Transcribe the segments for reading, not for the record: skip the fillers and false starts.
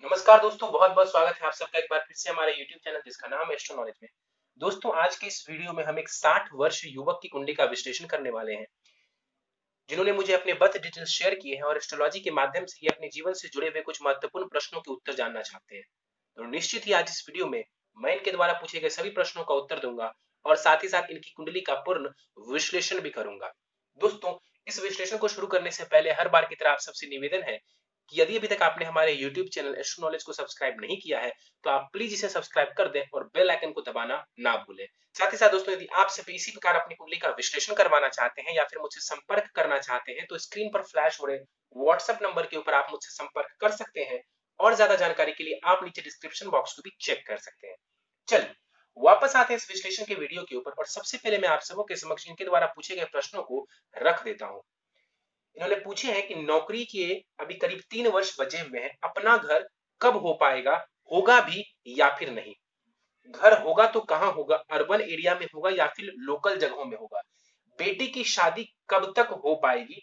नमस्कार दोस्तों, बहुत बहुत स्वागत है आप सबका एक बार फिर से हमारे YouTube चैनल जिसका नाम है एस्ट्रो नॉलेज में। दोस्तों, आज के इस वीडियो में हम एक 60 वर्ष युवक की कुंडली का विश्लेषण करने वाले हैं, जिन्होंने मुझे अपने बर्थ डिटेल्स शेयर किए हैं और एस्ट्रोलॉजी के माध्यम से ये अपने जीवन से जुड़े हुए कुछ महत्वपूर्ण प्रश्नों के उत्तर जानना चाहते हैं। तो निश्चित ही आज इस वीडियो में मैं इनके द्वारा पूछे गए सभी प्रश्नों का उत्तर दूंगा और साथ ही साथ इनकी कुंडली का पूर्ण विश्लेषण भी करूंगा। दोस्तों, इस विश्लेषण को शुरू करने से पहले हर बार की तरह आप सबसे निवेदन है कि यदि अभी तक आपने हमारे YouTube चैनल एस्ट्रो नॉलेज को सब्सक्राइब नहीं किया है, तो आप प्लीज इसे सब्सक्राइब कर दें और बेल आइकन को दबाना ना भूलें। साथ ही साथ दोस्तों, यदि आप सभी इसी प्रकार अपनी कुंडली का विश्लेषण करवाना चाहते हैं या फिर मुझसे संपर्क करना चाहते हैं, तो स्क्रीन पर फ्लैश हो रहे व्हाट्सएप नंबर के ऊपर आप मुझसे संपर्क कर सकते हैं और ज्यादा जानकारी के लिए आप नीचे डिस्क्रिप्शन बॉक्स को भी चेक कर सकते हैं। चलिए वापस आते हैं इस विश्लेषण के वीडियो के ऊपर और सबसे पहले मैं आप सबों के समक्ष इनके द्वारा पूछे गए प्रश्नों को रख देता हूं। इन्होंने पूछे हैं कि नौकरी के अभी करीब 3 वर्ष बचे हुए हैं, अपना घर कब हो पाएगा, होगा भी या फिर नहीं। घर होगा तो कहां होगा, अर्बन एरिया में होगा या फिर लोकल जगहों में होगा। बेटी की शादी कब तक हो पाएगी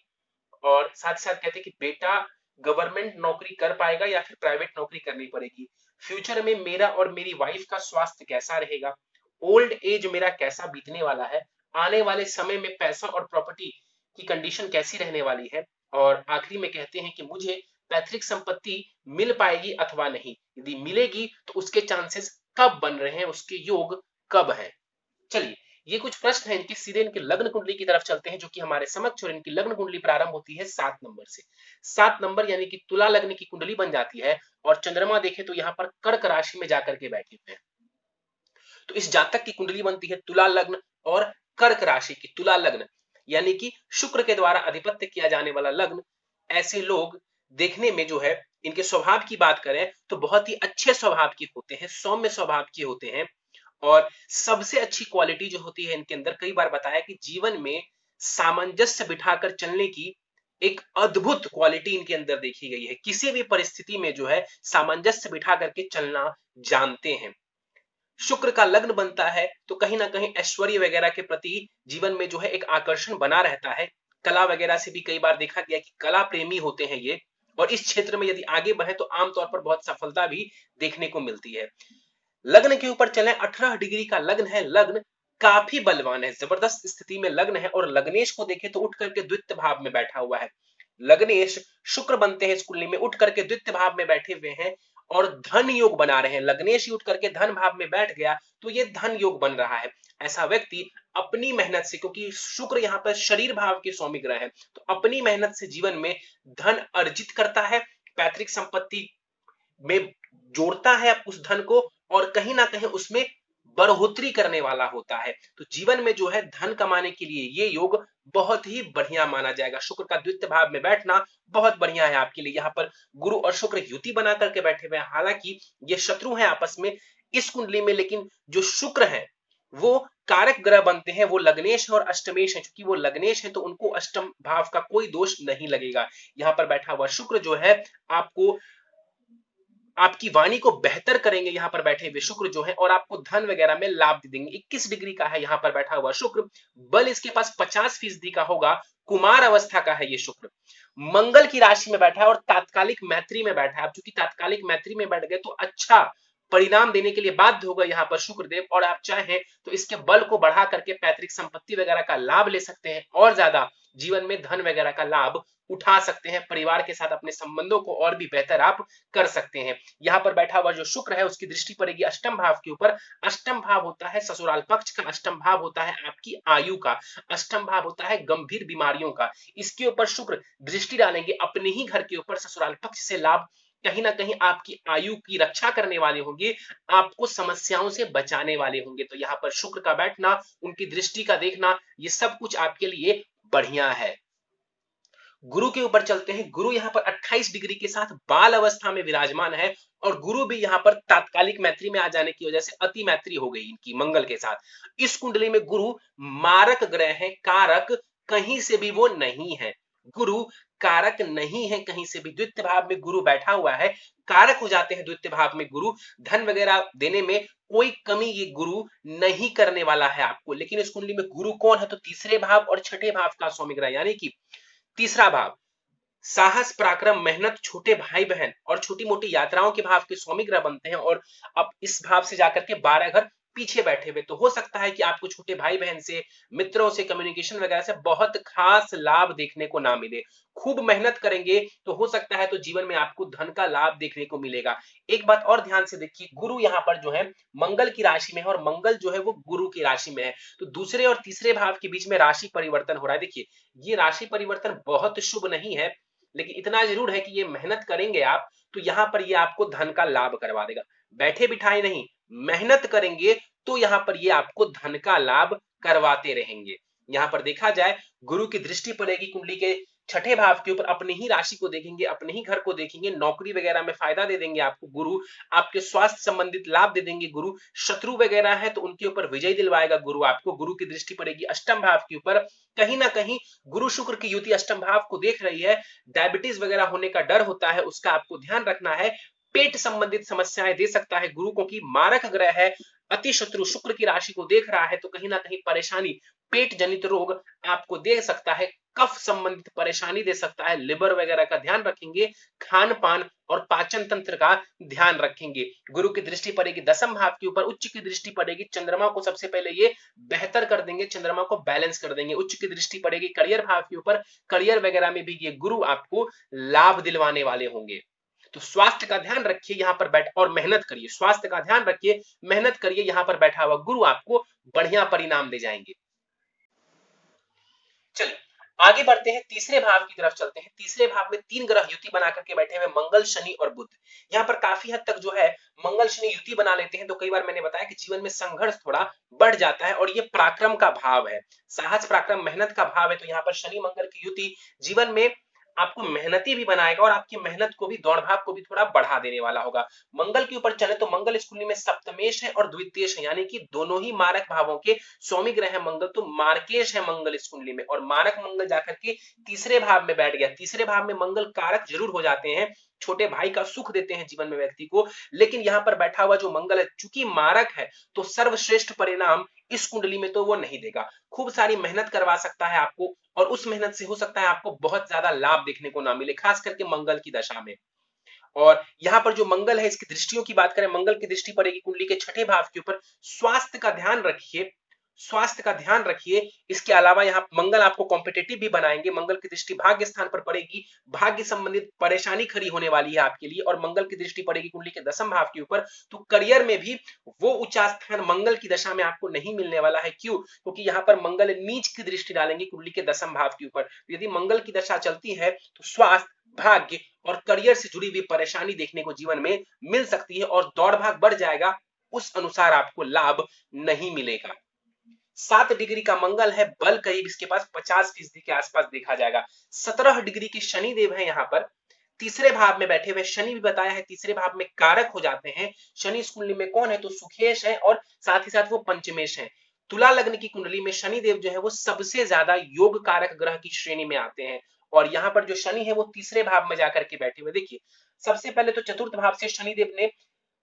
और साथ ही साथ कहते हैं कि बेटा गवर्नमेंट नौकरी कर पाएगा या फिर प्राइवेट नौकरी करनी पड़ेगी। फ्यूचर में मेरा और मेरी वाइफ का स्वास्थ्य कैसा रहेगा, ओल्ड एज मेरा कैसा बीतने वाला है, आने वाले समय में पैसा और प्रॉपर्टी की कंडीशन कैसी रहने वाली है, और आखिरी में कहते हैं कि मुझे पैतृक संपत्ति मिल पाएगी अथवा नहीं, यदि मिलेगी तो उसके चांसेस कब बन रहे हैं, उसके योग कब है। चलिए, ये कुछ प्रश्न हैं इनके, सीधे इनके लग्न कुंडली की तरफ चलते हैं जो कि हमारे समक्ष, और इनकी लग्न कुंडली प्रारंभ होती है 7 नंबर से। 7 नंबर यानी कि तुला लग्न की कुंडली बन जाती है और चंद्रमा देखे तो यहाँ पर कर्क राशि में जाकर के बैठे हुए हैं। तो इस जातक की कुंडली बनती है तुला लग्न और कर्क राशि की। तुला लग्न यानी कि शुक्र के द्वारा अधिपत्य किया जाने वाला लग्न। ऐसे लोग देखने में जो है, इनके स्वभाव की बात करें तो बहुत ही अच्छे स्वभाव के होते हैं, सौम्य स्वभाव के होते हैं। और सबसे अच्छी क्वालिटी जो होती है इनके अंदर, कई बार बताया कि जीवन में सामंजस्य बिठाकर चलने की एक अद्भुत क्वालिटी इनके अंदर देखी गई है। किसी भी परिस्थिति में जो है सामंजस्य बिठा करके चलना जानते हैं। शुक्र का लग्न बनता है तो कहीं ना कहीं ऐश्वर्य वगैरह के प्रति जीवन में जो है एक आकर्षण बना रहता है। कला वगैरह से भी कई बार देखा गया कि कला प्रेमी होते हैं ये, और इस क्षेत्र में यदि आगे बढ़े तो आमतौर पर बहुत सफलता भी देखने को मिलती है। लग्न के ऊपर चले, 18 डिग्री का लग्न है, लग्न काफी बलवान है, जबरदस्त स्थिति में लग्न है। और लग्नेश को देखे तो उठ करके द्वितीय भाव में बैठा हुआ है। लग्नेश शुक्र बनते हैं इस कुंडली में, उठ करके द्वितीय भाव में बैठे हुए हैं और धन योग बना रहे हैं। लग्नेश ही उठ करके धन भाव में बैठ गया तो ये धन योग बन रहा है। ऐसा व्यक्ति अपनी मेहनत से, क्योंकि शुक्र यहाँ पर शरीर भाव के स्वामी ग्रह है, तो अपनी मेहनत से जीवन में धन अर्जित करता है, पैतृक संपत्ति में जोड़ता है उस धन को, और कहीं ना कहीं उसमें बढ़ोतरी करने वाला होता है। तो जीवन में जो है धन कमाने के लिए ये योग बहुत ही बढ़िया माना जाएगा। शुक्र का द्वितीय भाव में बैठना बहुत बढ़िया है आपके लिए। यहाँ पर गुरु और शुक्र युति बना करके बैठे हुए हैं, हालांकि ये शत्रु हैं आपस में इस कुंडली में, लेकिन जो शुक्र है वो कारक ग्रह बनते हैं, वो लग्नेश और अष्टमेश है। क्योंकि वो लग्नेश है तो उनको अष्टम भाव का कोई दोष नहीं लगेगा। यहाँ पर बैठा हुआ शुक्र जो है आपको, आपकी वाणी को बेहतर करेंगे यहाँ पर बैठे हुए शुक्र जो है, और आपको धन वगैरह में लाभ दे देंगे। 21 डिग्री का है यहाँ पर बैठा हुआ शुक्र, बल इसके पास 50% का होगा, कुमार अवस्था का है ये शुक्र, मंगल की राशि में बैठा है और तात्कालिक मैत्री में बैठा है। अब चूंकि तात्कालिक मैत्री में बैठ गए तो अच्छा परिणाम देने के लिए बाध्य होगा यहाँ पर शुक्रदेव, और आप चाहें तो इसके बल को बढ़ा करके पैतृक संपत्ति वगैरह का लाभ ले सकते हैं और ज्यादा जीवन में धन वगैरह का लाभ उठा सकते हैं। परिवार के साथ अपने संबंधों को और भी बेहतर आप कर सकते हैं। यहाँ पर बैठा हुआ जो शुक्र है उसकी दृष्टि पड़ेगी अष्टम भाव के ऊपर। अष्टम भाव होता है ससुराल पक्ष का, अष्टम भाव होता है आपकी आयु का, अष्टम भाव होता है गंभीर बीमारियों का। इसके ऊपर शुक्र दृष्टि डालेंगे अपने ही घर के ऊपर, ससुराल पक्ष से लाभ, कहीं ना कहीं आपकी आयु की रक्षा करने वाले होंगे, आपको समस्याओं से बचाने वाले होंगे। तो यहाँ पर शुक्र का बैठना, उनकी दृष्टि का देखना, ये सब कुछ आपके लिए बढ़िया है। गुरु के ऊपर चलते हैं। गुरु यहाँ पर 28 डिग्री के साथ बाल अवस्था में विराजमान है, और गुरु भी यहाँ पर तात्कालिक मैत्री में आ जाने की वजह से अति मैत्री हो गई इनकी मंगल के साथ। इस कुंडली में गुरु मारक ग्रह है, कारक कहीं से भी वो नहीं है। गुरु कारक नहीं है कहीं से भी। द्वितीय भाव में गुरु बैठा हुआ है, कारक हो जाते हैं द्वितीय भाव में गुरु। धन वगैरह देने में कोई कमी ये गुरु नहीं करने वाला है आपको। लेकिन इस कुंडली में गुरु कौन है, तो तीसरे भाव और छठे भाव का स्वामी ग्रह, यानी कि तीसरा भाव साहस, पराक्रम, मेहनत, छोटे भाई बहन और छोटी मोटी यात्राओं के भाव के स्वामी ग्रह बनते हैं और अब इस भाव से जाकर के 12 घर पीछे बैठे हुए। तो हो सकता है कि आपको छोटे भाई बहन से, मित्रों से, कम्युनिकेशन वगैरह से बहुत खास लाभ देखने को ना मिले। खूब मेहनत करेंगे तो हो सकता है तो जीवन में आपको धन का लाभ देखने को मिलेगा। एक बात और ध्यान से देखिए, गुरु यहाँ पर जो है मंगल की राशि में है और मंगल जो है वो गुरु की राशि में है। तो दूसरे और तीसरे भाव के बीच में राशि परिवर्तन हो रहा है। देखिए, ये राशि परिवर्तन बहुत शुभ नहीं है, लेकिन इतना जरूर है कि ये मेहनत करेंगे आप तो यहां पर ये आपको धन का लाभ करवा देगा। बैठे बिठाए नहीं, मेहनत करेंगे तो यहां पर ये आपको धन का लाभ करवाते रहेंगे। यहां पर देखा जाए, गुरु की दृष्टि पड़ेगी कुंडली के छठे भाव के ऊपर, अपनी ही राशि को देखेंगे, अपने ही घर को देखेंगे, नौकरी वगैरह में फायदा दे देंगे आपको गुरु, आपके स्वास्थ्य संबंधित लाभ दे देंगे गुरु, शत्रु वगैरह है तो उनके ऊपर विजय दिलवाएगा गुरु आपको। गुरु की दृष्टि पड़ेगी अष्टम भाव के ऊपर, कहीं ना कहीं गुरु शुक्र की युति अष्टम भाव को देख रही है, डायबिटीज वगैरह होने का डर होता है, उसका आपको ध्यान रखना है। पेट संबंधित समस्याएं दे सकता है गुरु, क्योंकि मारक ग्रह है, अति शत्रु शुक्र की राशि को देख रहा है, तो कहीं ना कहीं परेशानी, पेट जनित रोग आपको दे सकता है, कफ संबंधित परेशानी दे सकता है, लिवर वगैरह का ध्यान रखेंगे, खान पान और पाचन तंत्र का ध्यान रखेंगे। गुरु की दृष्टि पड़ेगी दसम भाव के ऊपर, उच्च की दृष्टि पड़ेगी चंद्रमा को, सबसे पहले ये बेहतर कर देंगे, चंद्रमा को बैलेंस कर देंगे। उच्च की दृष्टि पड़ेगी करियर भाव के ऊपर, करियर वगैरह में भी ये गुरु आपको लाभ दिलवाने वाले होंगे। तो स्वास्थ्य का ध्यान रखिए यहां पर बैठ और मेहनत करिए, स्वास्थ्य का ध्यान रखिए, मेहनत करिए, यहां पर बैठा हुआ गुरु आपको बढ़िया परिणाम दे जाएंगे। चलिए आगे बढ़ते हैं, तीसरे भाव की तरफ चलते हैं। तीसरे भाव में 3 ग्रह युति बना करके बैठे हुए, मंगल, शनि और बुध। यहाँ पर काफी हद तक जो है मंगल शनि युति बना लेते हैं तो कई बार मैंने बताया कि जीवन में संघर्ष थोड़ा बढ़ जाता है और ये पराक्रम का भाव है, साहस पराक्रम मेहनत का भाव है। तो यहाँ पर शनि मंगल की युति जीवन में आपको मेहनती भी बनाएगा और आपकी मेहनत को भी, दौड़ भाग को भी थोड़ा बढ़ा देने वाला होगा। मंगल के ऊपर चले तो मंगल इस कुंडली में सप्तमेश है और द्वितीयेश है, यानी कि दोनों ही मारक भावों के स्वामी ग्रह है मंगल, तो मार्केश है मंगल इस कुंडली में, और मारक मंगल जाकर के तीसरे भाव में बैठ गया। तीसरे भाव में मंगल कारक जरूर हो जाते हैं, छोटे भाई का सुख देते हैं जीवन में व्यक्ति को, लेकिन यहां पर बैठा हुआ जो मंगल है चूंकि मारक है तो सर्वश्रेष्ठ परिणाम इस कुंडली में तो वो नहीं देगा। खूब सारी मेहनत करवा सकता है आपको और उस मेहनत से हो सकता है आपको बहुत ज्यादा लाभ देखने को ना मिले, खास करके मंगल की दशा में। और यहाँ पर जो मंगल है इसकी दृष्टियों की बात करें, मंगल की दृष्टि पड़ेगी कुंडली के छठे भाव के ऊपर। स्वास्थ्य का ध्यान रखिए, स्वास्थ्य का ध्यान रखिए। इसके अलावा यहाँ मंगल आपको कॉम्पिटेटिव भी बनाएंगे, मंगल की दृष्टि भाग्य स्थान पर पड़ेगी, भाग्य संबंधित परेशानी खड़ी होने वाली है आपके लिए। और मंगल की दृष्टि पड़ेगी कुंडली के दसम भाव के ऊपर, तो करियर में भी वो उच्च स्थान मंगल की दशा में आपको नहीं मिलने वाला है। क्यों? क्योंकि यहाँ पर मंगल नीच की दृष्टि डालेंगे कुंडली के दसम भाव के ऊपर। यदि मंगल की दशा चलती है तो स्वास्थ्य, भाग्य और करियर से जुड़ी हुई परेशानी देखने को जीवन में मिल सकती है और दौड़ भाग बढ़ जाएगा, उस अनुसार आपको लाभ नहीं मिलेगा। 7 डिग्री का मंगल है, बल करीब इसके पास 50% के आसपास देखा जाएगा। 17 डिग्री के शनि देव है यहाँ पर, तीसरे भाव में बैठे हुए। शनि भी बताया है तीसरे भाव में कारक हो जाते हैं। शनि इस कुंडली में कौन है? तो सुखेश है और साथ ही साथ वो पंचमेश है। तुला लग्न की कुंडली में शनि देव जो है वो सबसे ज्यादा योग कारक ग्रह की श्रेणी में आते हैं और यहाँ पर जो शनि है वो तीसरे भाव में जाकर के बैठे हुए। देखिए, सबसे पहले तो चतुर्थ भाव से शनिदेव ने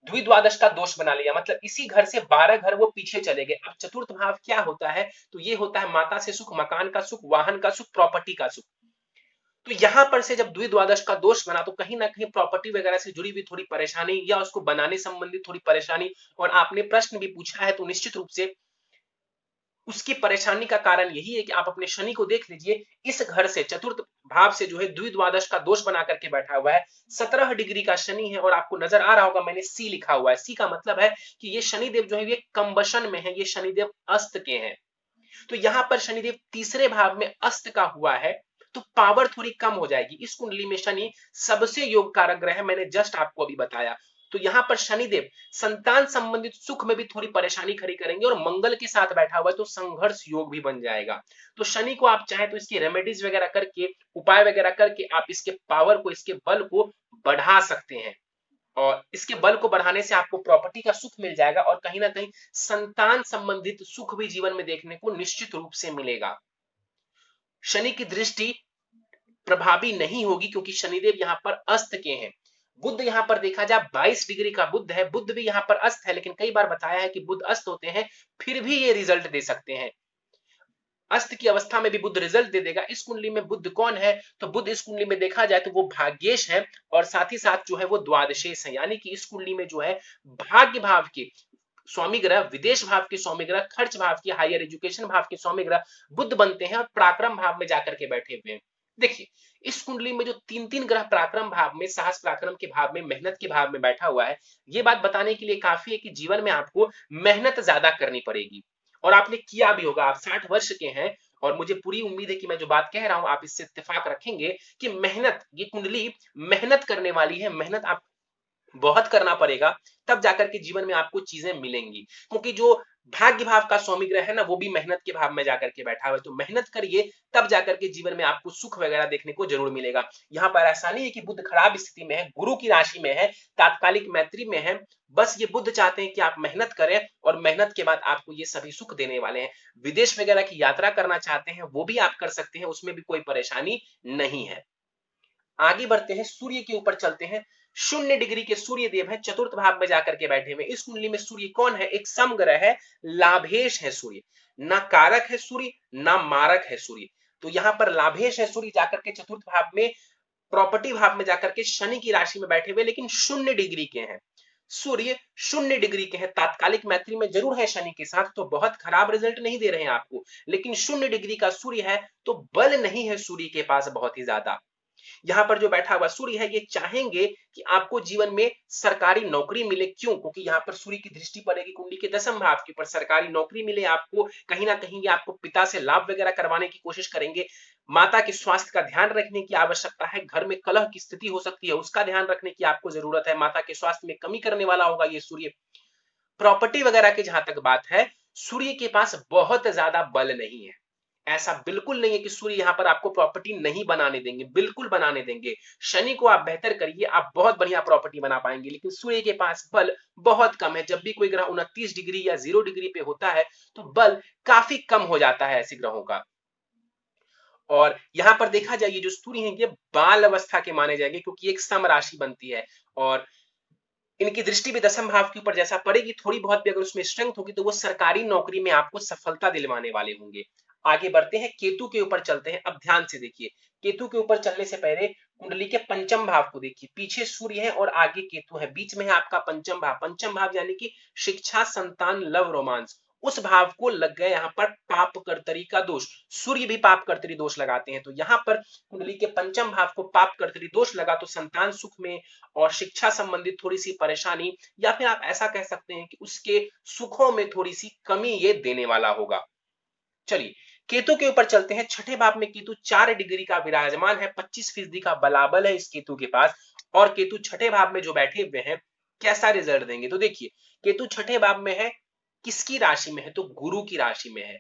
द्विद्वादश का दोष बना लिया, मतलब इसी घर से 12 घर वो पीछे चले गए। अब चतुर्थ भाव क्या होता है? तो ये होता है माता से सुख, मकान का सुख, वाहन का सुख, प्रॉपर्टी का सुख। तो यहां पर से जब द्विद्वादश का दोष बना तो कहीं ना कहीं प्रॉपर्टी वगैरह से जुड़ी हुई थोड़ी परेशानी या उसको बनाने संबंधित थोड़ी परेशानी, और आपने प्रश्न भी पूछा है तो निश्चित रूप से उसकी परेशानी का कारण यही है कि आप अपने शनि को देख लीजिए, इस घर से चतुर्थ भाव से जो है द्विद्वादश का दोष बना करके बैठा हुआ है। 17 डिग्री का शनि है और आपको नजर आ रहा होगा मैंने सी लिखा हुआ है। सी का मतलब है कि ये शनिदेव जो है ये कंबशन में है, ये शनिदेव अस्त के हैं। तो यहां पर शनिदेव तीसरे भाव में अस्त का हुआ है तो पावर थोड़ी कम हो जाएगी। इस कुंडली में शनि सबसे योग कारक ग्रह है, मैंने जस्ट आपको अभी बताया। तो यहां पर शनिदेव संतान संबंधित सुख में भी थोड़ी परेशानी खड़ी करेंगे और मंगल के साथ बैठा हुआ है तो संघर्ष योग भी बन जाएगा। तो शनि को आप चाहे तो इसकी रेमेडीज वगैरह करके, उपाय वगैरह करके आप इसके पावर को, इसके बल को बढ़ा सकते हैं और इसके बल को बढ़ाने से आपको प्रॉपर्टी का सुख मिल जाएगा और कहीं ना कहीं संतान संबंधित सुख भी जीवन में देखने को निश्चित रूप से मिलेगा। शनि की दृष्टि प्रभावी नहीं होगी क्योंकि शनिदेव यहाँ पर अस्त के हैं। बुध यहाँ पर देखा जाए 22 डिग्री का बुध है, बुध भी यहाँ पर अस्त है, लेकिन कई बार बताया है कि बुध अस्त होते हैं फिर भी ये रिजल्ट दे सकते हैं। अस्त की अवस्था में भी बुध रिजल्ट दे देगा। इस कुंडली में बुध कौन है, तो बुध इस कुंडली में देखा जाए तो वो भाग्येश है और साथ ही साथ जो है वो द्वादशेष है, यानी कि इस कुंडली में जो है भाग्य भाव के स्वामी ग्रह, विदेश भाव के स्वामी ग्रह, खर्च भाव के, हायर एजुकेशन भाव के स्वामी ग्रह बुध बनते हैं और पराक्रम भाव में जाकर के बैठे हुए हैं। देखिए इस कुंडली में जो तीन तीन ग्रह पराक्रम भाव में, साहस पराक्रम के भाव में, मेहनत के भाव में बैठा हुआ है, ये बात बताने के लिए काफी है कि जीवन में आपको मेहनत ज्यादा करनी पड़ेगी और आपने किया भी होगा। आप 60 वर्ष के हैं और मुझे पूरी उम्मीद है कि मैं जो बात कह रहा हूं आप इससे इत्तेफाक रखेंगे कि मेहनत, ये कुंडली मेहनत करने वाली है। मेहनत आप बहुत करना पड़ेगा, तब जाकर के जीवन में आपको चीजें मिलेंगी, क्योंकि जो भाग्य भाव का स्वामी ग्रह है ना, वो भी मेहनत के भाव में जाकर के बैठा हुआ है। तो मेहनत करिए, तब जाकर के जीवन में आपको सुख वगैरह देखने को जरूर मिलेगा। यहाँ पर ऐसा नहीं है कि बुध खराब स्थिति में है, गुरु की राशि में है, तात्कालिक मैत्री में है, बस ये बुध चाहते हैं कि आप मेहनत करें और मेहनत के बाद आपको ये सभी सुख देने वाले हैं। विदेश वगैरह की यात्रा करना चाहते हैं वो भी आप कर सकते हैं, उसमें भी कोई परेशानी नहीं है। आगे बढ़ते हैं, सूर्य के ऊपर चलते हैं। 0 डिग्री के सूर्य देव है, चतुर्थ भाव में जाकर के बैठे हुए। इस कुंडली में सूर्य कौन है, एक समग्रह है, लाभेश है सूर्य, ना कारक है सूर्य ना मारक है सूर्य। तो यहां पर लाभेश है सूर्य जाकर के चतुर्थ भाव में, प्रॉपर्टी भाव में जाकर के शनि की राशि में बैठे हुए, लेकिन 0 डिग्री के हैं। सूर्य 0 डिग्री के हैं, तात्कालिक मैत्री में जरूर है शनि के साथ, तो बहुत खराब रिजल्ट नहीं दे रहे हैं आपको, लेकिन 0 डिग्री का सूर्य है तो बल नहीं है सूर्य के पास बहुत ही ज्यादा। यहाँ पर जो बैठा हुआ सूर्य है, ये चाहेंगे कि आपको जीवन में सरकारी नौकरी मिले। क्यों? क्योंकि यहाँ पर सूर्य की दृष्टि पड़ेगी कुंडली के दसम भाव के ऊपर, सरकारी नौकरी मिले आपको, कहीं ना कहीं ये आपको पिता से लाभ वगैरह करवाने की कोशिश करेंगे। माता के स्वास्थ्य का ध्यान रखने की आवश्यकता है, घर में कलह की स्थिति हो सकती है, उसका ध्यान रखने की आपको जरूरत है। माता के स्वास्थ्य में कमी करने वाला होगा ये सूर्य। प्रॉपर्टी वगैरह की जहां तक बात है, सूर्य के पास बहुत ज्यादा बल नहीं है। ऐसा बिल्कुल नहीं है कि सूर्य यहां पर आपको प्रॉपर्टी नहीं बनाने देंगे, बिल्कुल बनाने देंगे। शनि को आप बेहतर करिए, आप बहुत बढ़िया प्रॉपर्टी बना पाएंगे, लेकिन सूर्य के पास बल बहुत कम है। जब भी कोई ग्रह 29 डिग्री या 0 डिग्री पे होता है तो बल काफी कम हो जाता है ऐसे ग्रहों का। और यहां पर देखा जाए, ये जो सूर्य है ये बाल अवस्था के माने जाएंगे, क्योंकि एक सम राशि बनती है और इनकी दृष्टि भी दसम भाव के ऊपर जैसा पड़ेगी, थोड़ी बहुत भी अगर उसमें स्ट्रेंथ होगी तो वो सरकारी नौकरी में आपको सफलता दिलवाने वाले होंगे। आगे बढ़ते हैं, केतु के ऊपर चलते हैं। अब ध्यान से देखिए, केतु के ऊपर चलने से पहले कुंडली के पंचम भाव को देखिए। पीछे सूर्य है और आगे केतु है, बीच में है आपका पंचम भाव। पंचम भाव यानी कि शिक्षा, संतान, लव, रोमांस, उस भाव को लग गया यहाँ पर पाप कर्तरी का दोष। सूर्य भी पाप कर्तरी दोष लगाते हैं, तो यहाँ पर कुंडली के पंचम भाव को पाप कर्तरी दोष लगा, तो संतान सुख में और शिक्षा संबंधित थोड़ी सी परेशानी, या फिर आप ऐसा कह सकते हैं कि उसके सुखों में थोड़ी सी कमी ये देने वाला होगा। चलिए केतु के ऊपर चलते हैं। छठे भाव में केतु 4 डिग्री का विराजमान है, 25% का बलाबल है इस केतु के पास, और केतु छठे भाव में जो बैठे हुए हैं कैसा रिजल्ट देंगे, तो देखिए केतु छठे भाव में है, किसकी राशि में है, तो गुरु की राशि में है,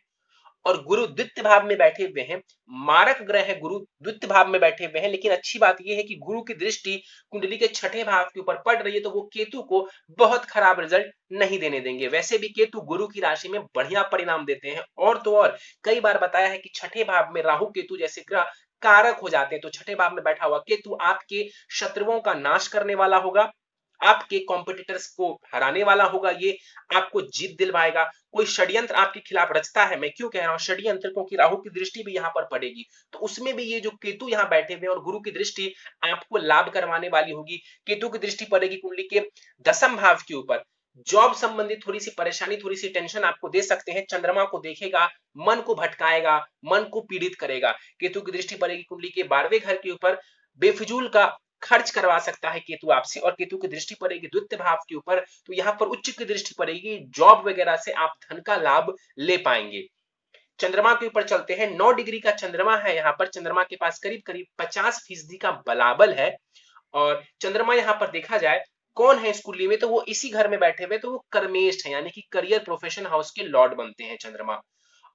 और गुरु द्वितीय भाव में बैठे हुए हैं। मारक ग्रह है गुरु, द्वितीय भाव में बैठे हुए हैं, लेकिन अच्छी बात यह है कि गुरु की दृष्टि कुंडली के छठे भाव के ऊपर पड़ रही है, तो वो केतु को बहुत खराब रिजल्ट नहीं देने देंगे। वैसे भी केतु गुरु की राशि में बढ़िया परिणाम देते हैं, और तो और कई बार बताया है कि छठे भाव में राहु केतु जैसे ग्रह कारक हो जाते हैं, तो छठे भाव में बैठा हुआ केतु आपके शत्रुओं का नाश करने वाला होगा, आपके कॉम्पिटिटर्स को हराने वाला होगा, ये आपको जीत दिलवाएगा। कोई षड्यंत्र आपके खिलाफ रचता है, मैं क्यों कह रहा हूं षड्यंत्र, क्योंकि राहु की दृष्टि भी यहां पर पड़ेगी, तो उसमें भी ये जो केतु यहां बैठे हुए और गुरु की दृष्टि आपको लाभ करवाने वाली होगी। केतु की दृष्टि पड़ेगी कुंडली के दसम भाव के ऊपर, जॉब संबंधित थोड़ी सी परेशानी, थोड़ी सी टेंशन आपको दे सकते हैं। चंद्रमा को देखेगा, मन को भटकाएगा, मन को पीड़ित करेगा। केतु की दृष्टि पड़ेगी कुंडली के 12वें घर के ऊपर, बेफिजूल का खर्च करवा सकता है केतु आपसे, और केतु की दृष्टि पड़ेगी द्वितीय भाव के ऊपर, तो यहां पर उच्च की दृष्टि पड़ेगी, जॉब वगैरह से आप धन का लाभ ले पाएंगे। चंद्रमा के ऊपर चलते हैं। 9 डिग्री का चंद्रमा है यहाँ पर, चंद्रमा के पास करीब करीब 50% का बलाबल है, और चंद्रमा यहाँ पर देखा जाए कौन है इस कुंडली में, तो वो इसी घर में बैठे हुए, तो वो कर्मेश है, यानी कि करियर प्रोफेशन हाउस के लॉर्ड बनते हैं चंद्रमा।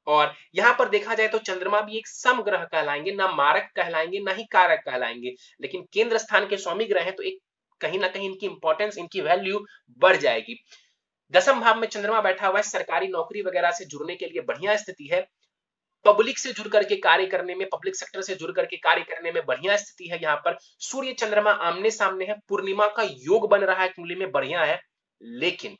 और यहां पर देखा जाए तो चंद्रमा भी एक सम ग्रह कहलाएंगे, ना मारक कहलाएंगे ना ही कारक कहलाएंगे, लेकिन केंद्र स्थान के स्वामी ग्रह हैं, तो एक कहीं ना कहीं इनकी इंपॉर्टेंस, इनकी वैल्यू बढ़ जाएगी। दसम भाव में चंद्रमा बैठा हुआ है, सरकारी नौकरी वगैरह से जुड़ने के लिए बढ़िया स्थिति है। पब्लिक से जुड़ करके कार्य करने में, पब्लिक सेक्टर से जुड़ करके कार्य करने में बढ़िया स्थिति है। यहाँ पर सूर्य चंद्रमा आमने सामने है, पूर्णिमा का योग बन रहा है कुंडली में, बढ़िया है। लेकिन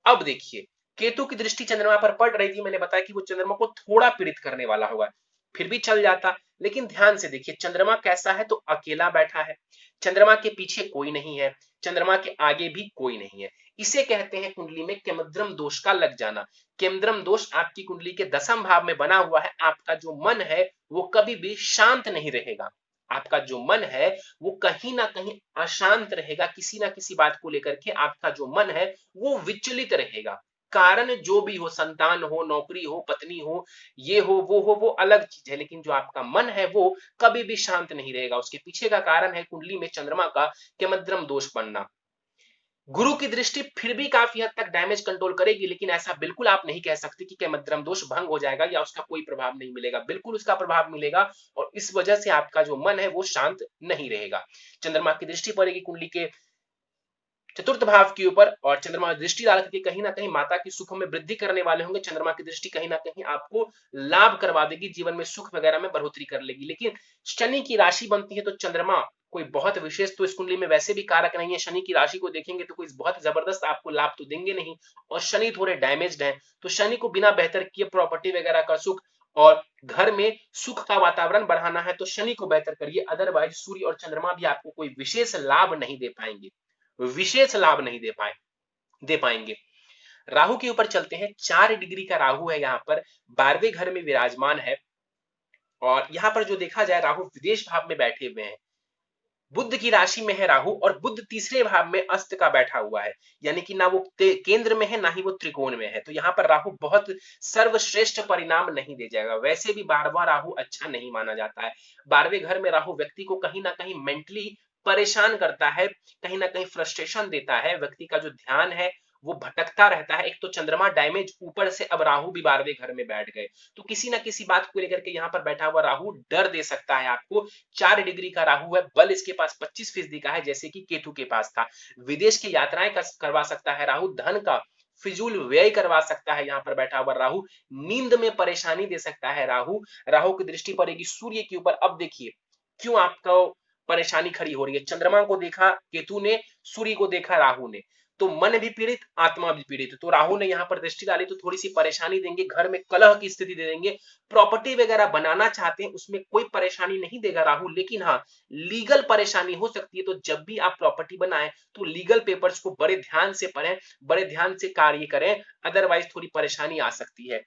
अब देखिए केतु की दृष्टि चंद्रमा पर पड़ रही थी, मैंने बताया कि वो चंद्रमा को थोड़ा पीड़ित करने वाला होगा, फिर भी चल जाता। लेकिन ध्यान से देखिए चंद्रमा कैसा है, तो अकेला बैठा है, चंद्रमा के पीछे कोई नहीं है, चंद्रमा के आगे भी कोई नहीं है। इसे कहते हैं कुंडली में केमद्रम दोष का लग जाना। केमद्रम दोष आपकी कुंडली के दसम भाव में बना हुआ है। आपका जो मन है वो कभी भी शांत नहीं रहेगा, आपका जो मन है वो कहीं ना कहीं अशांत रहेगा, किसी ना किसी बात को लेकर के आपका जो मन है वो विचलित रहेगा। कारण जो भी हो, संतान हो, नौकरी हो, पत्नी हो, ये हो, वो अलग चीज है, लेकिन जो आपका मन है वो कभी भी शांत नहीं रहेगा। उसके पीछे का कारण है कुंडली में चंद्रमा का केमद्रम दोष बनना। गुरु की दृष्टि फिर भी काफी हद तक डैमेज कंट्रोल करेगी, लेकिन ऐसा बिल्कुल आप नहीं कह सकते कि केमद्रम दोष भंग हो जाएगा या उसका कोई प्रभाव नहीं मिलेगा, बिल्कुल उसका प्रभाव मिलेगा। और इस वजह से आपका जो मन है वो शांत नहीं रहेगा। चंद्रमा की दृष्टि पड़ेगी कुंडली के चतुर्थ भाव के ऊपर, और चंद्रमा दृष्टि डाल करके कहीं ना कहीं माता की सुख में वृद्धि करने वाले होंगे। चंद्रमा की दृष्टि कहीं ना कहीं आपको लाभ करवा देगी, जीवन में सुख वगैरह में बढ़ोतरी कर लेगी। लेकिन शनि की राशि बनती है तो चंद्रमा कोई बहुत विशेष तो इस कुंडली में वैसे भी कारक नहीं है। शनि की राशि को देखेंगे तो कोई बहुत जबरदस्त आपको लाभ तो देंगे नहीं, और शनि थोड़े डैमेज्ड हैं, तो शनि को बिना बेहतर किए प्रॉपर्टी वगैरह का सुख और घर में सुख का वातावरण बढ़ाना है तो शनि को बेहतर करिए, अदरवाइज सूर्य और चंद्रमा भी आपको कोई विशेष लाभ नहीं दे पाएंगे, विशेष लाभ नहीं दे पाएंगे। राहु के ऊपर चलते हैं। 4 डिग्री का राहु है, यहाँ पर 12वें घर में विराजमान है। और यहाँ पर जो देखा जाए राहु विदेश भाव में बैठे हुए हैं, बुध की राशि में है राहु, और बुध तीसरे भाव में अस्त का बैठा हुआ है, यानी कि ना वो केंद्र में है ना ही वो त्रिकोण में है। तो यहाँ पर राहु बहुत सर्वश्रेष्ठ परिणाम नहीं दे जाएगा। वैसे भी 12वां राहु अच्छा नहीं माना जाता है। 12वें घर में राहु व्यक्ति को कहीं ना कहीं मेंटली परेशान करता है, कहीं ना कहीं फ्रस्ट्रेशन देता है, व्यक्ति का जो ध्यान है वो भटकता रहता है। एक तो चंद्रमा डैमेज, ऊपर से अब राहु भी 12वें घर में बैठ गए, तो किसी ना किसी बात को लेकर के यहाँ पर बैठा हुआ राहु डर दे सकता है आपको। 4 डिग्री का राहु है, बल इसके पास 25% का है, जैसे कि केतु के पास था। विदेश की यात्राएं करवा सकता है राहु, धन का फिजूल व्यय करवा सकता है यहाँ पर बैठा हुआ राहु, नींद में परेशानी दे सकता है राहु। राहु की दृष्टि पड़ेगी सूर्य के ऊपर। अब देखिए क्यों आपको परेशानी खड़ी हो रही है। चंद्रमा को देखा केतु ने, सूर्य को देखा राहु ने, तो मन भी पीड़ित, आत्मा भी पीड़ित। तो राहु ने यहाँ पर दृष्टि डाली तो थोड़ी सी परेशानी देंगे, घर में कलह की स्थिति दे देंगे। प्रॉपर्टी वगैरह बनाना चाहते हैं उसमें कोई परेशानी नहीं देगा राहु, लेकिन हाँ लीगल परेशानी हो सकती है। तो जब भी आप प्रॉपर्टी बनाएं तो लीगल पेपर्स को बड़े ध्यान से पढ़ें, बड़े ध्यान से कार्य करें, अदरवाइज थोड़ी परेशानी आ सकती है।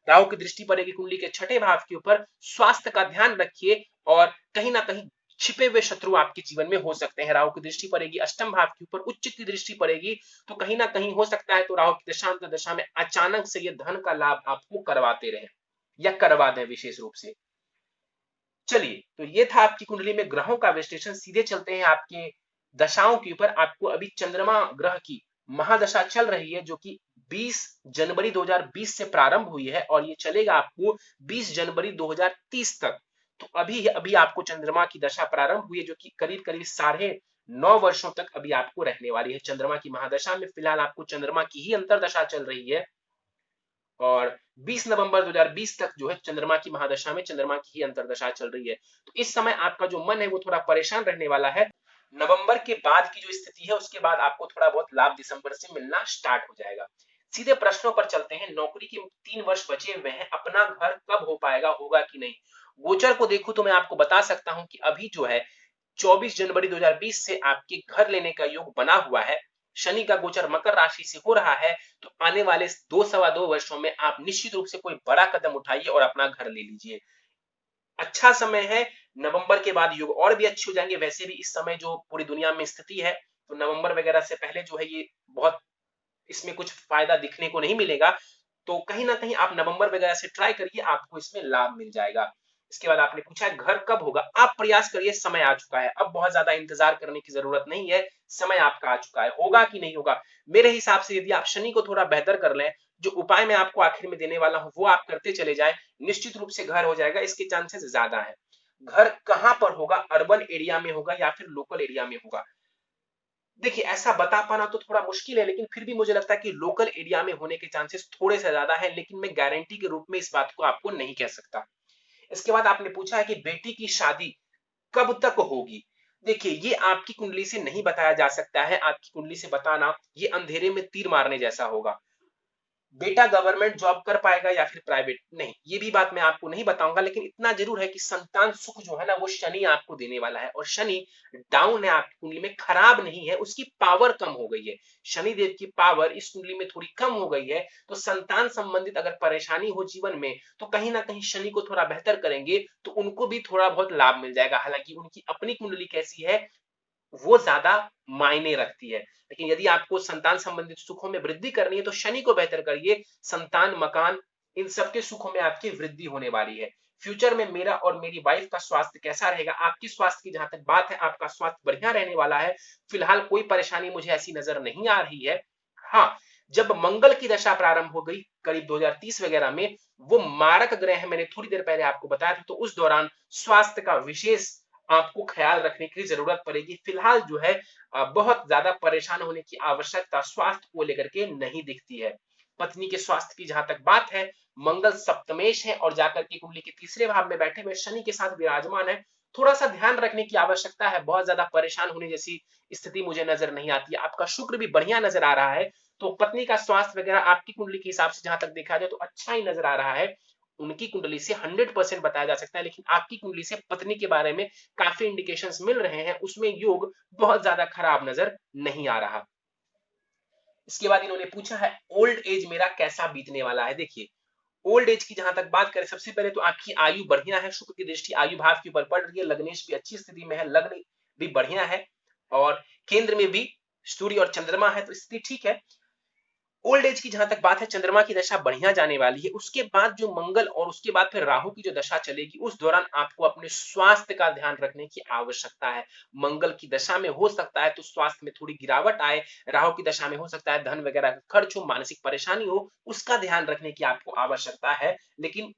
राहु की दृष्टि पड़ेगी कुंडली के छठे भाव के ऊपर। स्वास्थ्य का ध्यान रखिए, और कहीं ना कहीं छिपे हुए शत्रु आपके जीवन में हो सकते हैं। राहु की दृष्टि पड़ेगी अष्टम भाव के ऊपर, उच्च की दृष्टि पड़ेगी तो कहीं ना कहीं हो सकता है तो राहु की दशांत दशा में अचानक से ये धन का लाभ आपको करवाते रहे या करवा दें विशेष रूप से। चलिए, तो ये था आपकी कुंडली में ग्रहों का विश्लेषण। सीधे चलते हैं आपके दशाओं के ऊपर। आपको अभी चंद्रमा ग्रह की महादशा चल रही है, जो कि 20 जनवरी 2020 से प्रारंभ हुई है और ये चलेगा आपको 20 जनवरी 2030 तक। तो अभी अभी आपको चंद्रमा की दशा प्रारंभ हुई है, जो कि करीब करीब 9.5 वर्षों तक अभी आपको रहने वाली है। चंद्रमा की महादशा में फिलहाल आपको चंद्रमा की ही अंतरदशा चल रही है, और 20 नवंबर 2020 तक जो है चंद्रमा की महादशा में चंद्रमा की ही अंतरदशा चल रही है। तो इस समय आपका जो मन है वो थोड़ा परेशान रहने वाला है। नवंबर के बाद की जो स्थिति है उसके बाद आपको थोड़ा बहुत लाभ दिसंबर से मिलना स्टार्ट हो जाएगा। सीधे प्रश्नों पर चलते हैं। नौकरी के 3 वर्ष बचे हुए हैं, अपना घर कब हो पाएगा, होगा कि नहीं। गोचर को देखूं तो मैं आपको बता सकता हूं कि अभी जो है 24 जनवरी 2020 से आपके घर लेने का योग बना हुआ है। शनि का गोचर मकर राशि से हो रहा है, तो आने वाले 2 सवा 2 वर्षों में आप निश्चित रूप से कोई बड़ा कदम उठाइए और अपना घर ले लीजिए। अच्छा समय है। नवंबर के बाद योग और भी अच्छे हो जाएंगे। वैसे भी इस समय जो पूरी दुनिया में स्थिति है, तो नवंबर वगैरह से पहले जो है ये बहुत इसमें कुछ फायदा दिखने को नहीं मिलेगा। तो कहीं ना कहीं आप नवंबर वगैरह से ट्राई करिए, आपको इसमें लाभ मिल जाएगा। इसके बाद आपने पूछा है घर कब होगा। आप प्रयास करिए, समय आ चुका है, अब बहुत ज्यादा इंतजार करने की जरूरत नहीं है। समय आपका आ चुका है। होगा कि नहीं होगा, मेरे हिसाब से यदि आप शनि को थोड़ा बेहतर कर लें, जो उपाय मैं आपको आखिर में देने वाला हूं वो आप करते चले जाएं, निश्चित रूप से घर हो जाएगा। इसके चांसेस ज्यादा है। घर कहां पर होगा, अर्बन एरिया में होगा या फिर लोकल एरिया में होगा। देखिए ऐसा बता पाना तो थोड़ा मुश्किल है, लेकिन फिर भी मुझे लगता है कि लोकल एरिया में होने के चांसेस थोड़े से ज्यादा है, लेकिन मैं गारंटी के रूप में इस बात को आपको नहीं कह सकता। इसके बाद आपने पूछा है कि बेटी की शादी कब तक होगी। देखिए ये आपकी कुंडली से नहीं बताया जा सकता है। आपकी कुंडली से बताना ये अंधेरे में तीर मारने जैसा होगा। बेटा गवर्नमेंट जॉब कर पाएगा या फिर प्राइवेट, नहीं, ये भी बात मैं आपको नहीं बताऊंगा, लेकिन इतना जरूर है कि संतान सुख जो है ना वो शनि आपको देने वाला है, और शनि डाउन है आपकी कुंडली में, खराब नहीं है, उसकी पावर कम हो गई है। शनि देव की पावर इस कुंडली में थोड़ी कम हो गई है, तो संतान संबंधित अगर परेशानी हो जीवन में तो कहीं ना कहीं शनि को थोड़ा बेहतर करेंगे तो उनको भी थोड़ा बहुत लाभ मिल जाएगा। हालांकि उनकी अपनी कुंडली कैसी है वो ज्यादा मायने रखती है, लेकिन यदि आपको संतान संबंधित सुखों में वृद्धि करनी है तो शनि को बेहतर करिए। संतान, मकान, इन सबके सुखों में आपकी वृद्धि होने वाली है। फ्यूचर में मेरा और मेरी वाइफ का स्वास्थ्य कैसा रहेगा, आपकी स्वास्थ्य की जहां तक बात है, आपका स्वास्थ्य बढ़िया रहने वाला है। फिलहाल कोई परेशानी मुझे ऐसी नजर नहीं आ रही है। हाँ, जब मंगल की दशा प्रारंभ हो गई करीब 2030 वगैरह में, वो मारक ग्रह है, मैंने थोड़ी देर पहले आपको बताया था, तो उस दौरान स्वास्थ्य का विशेष आपको ख्याल रखने की जरूरत पड़ेगी। फिलहाल जो है बहुत ज्यादा परेशान होने की आवश्यकता स्वास्थ्य को लेकर के नहीं दिखती है। पत्नी के स्वास्थ्य की जहां तक बात है, मंगल सप्तमेश है और जाकर के कुंडली के तीसरे भाव में बैठे हुए शनि के साथ विराजमान है। थोड़ा सा ध्यान रखने की आवश्यकता है, बहुत ज्यादा परेशान होने जैसी स्थिति मुझे नजर नहीं आती है। आपका शुक्र भी बढ़िया नजर आ रहा है, तो पत्नी का स्वास्थ्य वगैरह आपकी कुंडली के हिसाब से जहां तक देखा जाए तो अच्छा ही नजर आ रहा है। उनकी कुंडली से 100% बताया जा सकता है, लेकिन आपकी कुंडली से पत्नी के बारे में काफी इंडिकेशंस मिल रहे हैं, उसमें योग बहुत ज्यादा खराब नजर नहीं आ रहा। इसके बाद इन्होंने पूछा है ओल्ड एज मेरा कैसा बीतने वाला है। देखिए, ओल्ड एज की जहां तक बात करें, सबसे पहले तो आपकी आयु बढ़िया है, शुक्र की दृष्टि आयु भाव के ऊपर पड़ रही है, लग्नेश भी अच्छी स्थिति में है, लग्न भी बढ़िया है, और केंद्र में भी सूर्य और चंद्रमा है, तो स्थिति ठीक है। ओल्ड एज की जहां तक बात है, चंद्रमा की दशा बढ़िया जाने वाली है। उसके बाद जो मंगल और उसके बाद फिर राहु की जो दशा चलेगी, उस दौरान आपको अपने स्वास्थ्य का ध्यान रखने की आवश्यकता है। मंगल की दशा में हो सकता है तो स्वास्थ्य में थोड़ी गिरावट आए, राहु की दशा में हो सकता है धन वगैरह का खर्च हो, मानसिक परेशानी हो, उसका ध्यान रखने की आपको आवश्यकता है। लेकिन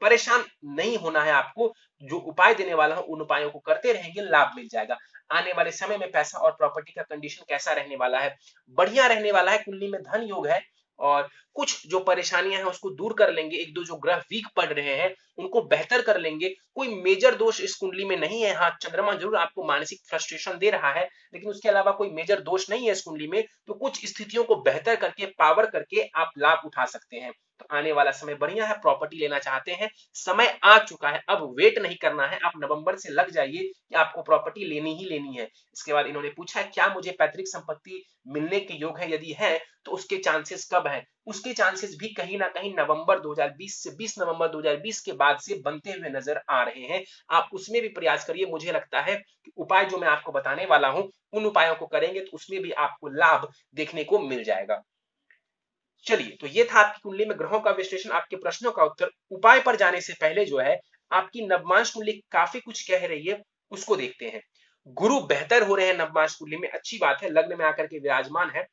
परेशान नहीं होना है आपको, जो उपाय देने वाला हूं उन उपायों को करते रहेंगे, लाभ मिल जाएगा। आने वाले समय में पैसा और प्रॉपर्टी का कंडीशन कैसा रहने वाला है, बढ़िया रहने वाला है। कुंडली में धन योग है, और कुछ जो परेशानियां हैं उसको दूर कर लेंगे। एक दो जो ग्रह वीक पड़ रहे हैं उनको बेहतर कर लेंगे। कोई मेजर दोष इस कुंडली में नहीं है। हाँ, चंद्रमा जरूर आपको मानसिक फ्रस्ट्रेशन दे रहा है, लेकिन उसके अलावा कोई मेजर दोष नहीं है इस कुंडली में, तो कुछ स्थितियों को बेहतर करके, पावर करके आप लाभ उठा सकते हैं। तो आने वाला समय बढ़िया है। प्रॉपर्टी लेना चाहते हैं, समय आ चुका है, अब वेट नहीं करना है, आप नवंबर से लग जाइए कि आपको प्रॉपर्टी लेनी ही लेनी है। इसके बाद इन्होंने पूछा है क्या मुझे पैतृक संपत्ति मिलने के योग है, यदि है तो उसके चांसेस कब है। उसके चांसेस भी कहीं ना कहीं नवंबर 2020 से 20 नवंबर 2020 के बाद से बनते हुए नजर आ रहे हैं। आप उसमें भी प्रयास करिए। मुझे लगता है कि उपाय जो मैं आपको बताने वाला हूं उन उपायों को करेंगे तो उसमें भी आपको लाभ देखने को मिल जाएगा। चलिए, तो ये था आपकी कुंडली में ग्रहों का विश्लेषण, आपके प्रश्नों का उत्तर। उपाय पर जाने से पहले जो है, आपकी नवमांश कुंडली काफी कुछ कह रही है, उसको देखते हैं। गुरु बेहतर हो रहे हैं नवमांश कुंडली में, अच्छी बात है, लग्न में आकर के विराजमान है।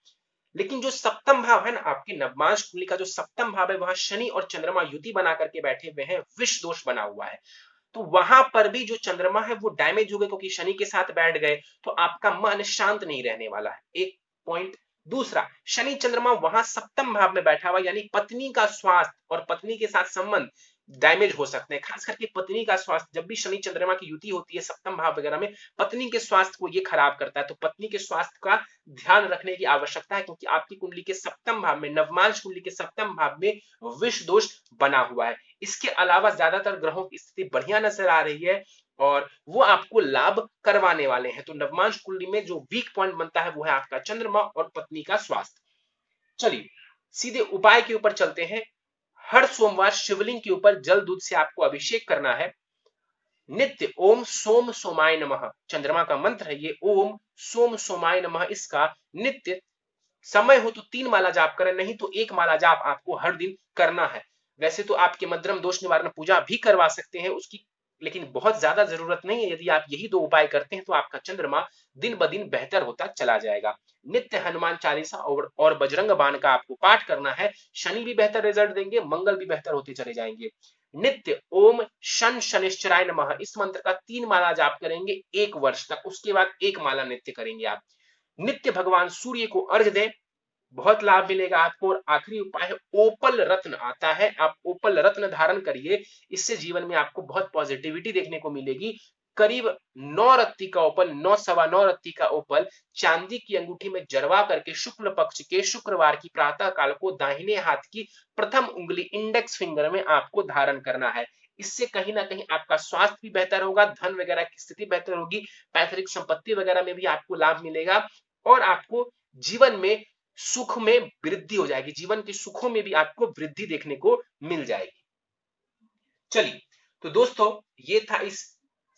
लेकिन जो सप्तम भाव है ना, आपकी नवमांश कुंडली का जो सप्तम भाव है, वहां शनि और चंद्रमा युति बना करके बैठे हुए हैं, विष दोष बना हुआ है। तो वहां पर भी जो चंद्रमा है वो डैमेज हो गए, क्योंकि शनि के साथ बैठ गए, तो आपका मन शांत नहीं रहने वाला है, एक पॉइंट। दूसरा, शनि चंद्रमा वहां सप्तम भाव में बैठा हुआ, यानी पत्नी का स्वास्थ्य और पत्नी के साथ संबंध डैमेज हो सकते हैं। खास करके पत्नी का स्वास्थ्य, जब भी शनि चंद्रमा की युति होती है सप्तम भाव वगैरह में, पत्नी के स्वास्थ्य को ये खराब करता है। तो पत्नी के स्वास्थ्य का ध्यान रखने की आवश्यकता है, क्योंकि आपकी कुंडली के सप्तम भाव में, नवमांश कुंडली के सप्तम भाव में विष दोष बना हुआ है। इसके अलावा ज्यादातर ग्रहों की स्थिति बढ़िया नजर आ रही है, और वो आपको लाभ करवाने वाले हैं। तो नवमांश कुंडली में जो वीक पॉइंट बनता है वो है आपका चंद्रमा और पत्नी का स्वास्थ्य। चलिए, सीधे उपाय के ऊपर चलते हैं। हर सोमवार शिवलिंग के ऊपर जल दूध से आपको अभिषेक करना है। नित्य ओम सोम सोमाय नमः, चंद्रमा का मंत्र है ये, ओम सोम सोमाय नमः। इसका नित्य समय हो तो 3 माला जाप करें, नहीं तो 1 माला जाप आपको हर दिन करना है। वैसे तो आपके मद्रम दोष निवारण पूजा भी करवा सकते हैं उसकी, लेकिन बहुत ज्यादा जरूरत नहीं है। यदि आप यही 2 उपाय करते हैं तो आपका चंद्रमा दिन ब दिन बेहतर होता चला जाएगा। नित्य हनुमान चालीसा और बजरंग बाण का आपको पाठ करना है। शनि भी बेहतर रिजल्ट देंगे, मंगल भी बेहतर होते चले जाएंगे। नित्य ओम शन शनिश्चराय नमः, इस मंत्र का 3 माला जाप करेंगे 1 वर्ष तक, उसके बाद 1 माला नित्य करेंगे आप। नित्य भगवान सूर्य को अर्घ्य दें, बहुत लाभ मिलेगा आपको। और आखिरी उपाय है ओपल रत्न आता है, आप ओपल रत्न धारण करिए, इससे जीवन में आपको बहुत पॉजिटिविटी देखने को मिलेगी। करीब 9 रत्ती का ओपल, 9 सवा 9 रत्ती का ओपल चांदी की अंगूठी में जड़वा करके शुक्ल पक्ष के शुक्रवार की प्रातः काल को दाहिने हाथ की प्रथम उंगली इंडेक्स फिंगर में आपको धारण करना है। इससे कहीं ना कहीं आपका स्वास्थ्य भी बेहतर होगा, धन वगैरह की स्थिति बेहतर होगी, पैतृक संपत्ति वगैरह में भी आपको लाभ मिलेगा और आपको जीवन में सुख में वृद्धि हो जाएगी, जीवन के सुखों में भी आपको वृद्धि देखने को मिल जाएगी। चलिए, तो दोस्तों ये था इस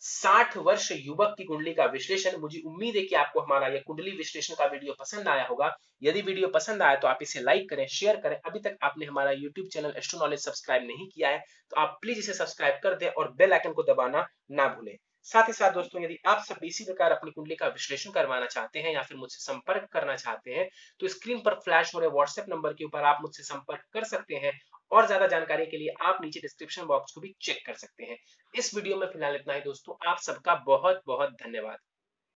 60 वर्ष युवक की कुंडली का विश्लेषण। मुझे उम्मीद है कि आपको हमारा यह कुंडली विश्लेषण का वीडियो पसंद आया होगा। यदि वीडियो पसंद आया तो आप इसे लाइक करें, शेयर करें। अभी तक आपने हमारा YouTube channel astro knowledge subscribe नहीं किया है तो आप प्लीज इसे सब्सक्राइब कर दें और बेल आइकन को दबाना ना भूलें। साथ ही साथ दोस्तों, यदि आप सब इसी प्रकार अपनी कुंडली का विश्लेषण करवाना चाहते हैं या फिर मुझसे संपर्क करना चाहते हैं तो स्क्रीन पर फ्लैश हो रहे व्हाट्सएप नंबर के ऊपर आप मुझसे संपर्क कर सकते हैं और ज्यादा जानकारी के लिए आप नीचे डिस्क्रिप्शन बॉक्स को भी चेक कर सकते हैं। इस वीडियो में फिलहाल इतना ही दोस्तों, आप सबका बहुत बहुत धन्यवाद।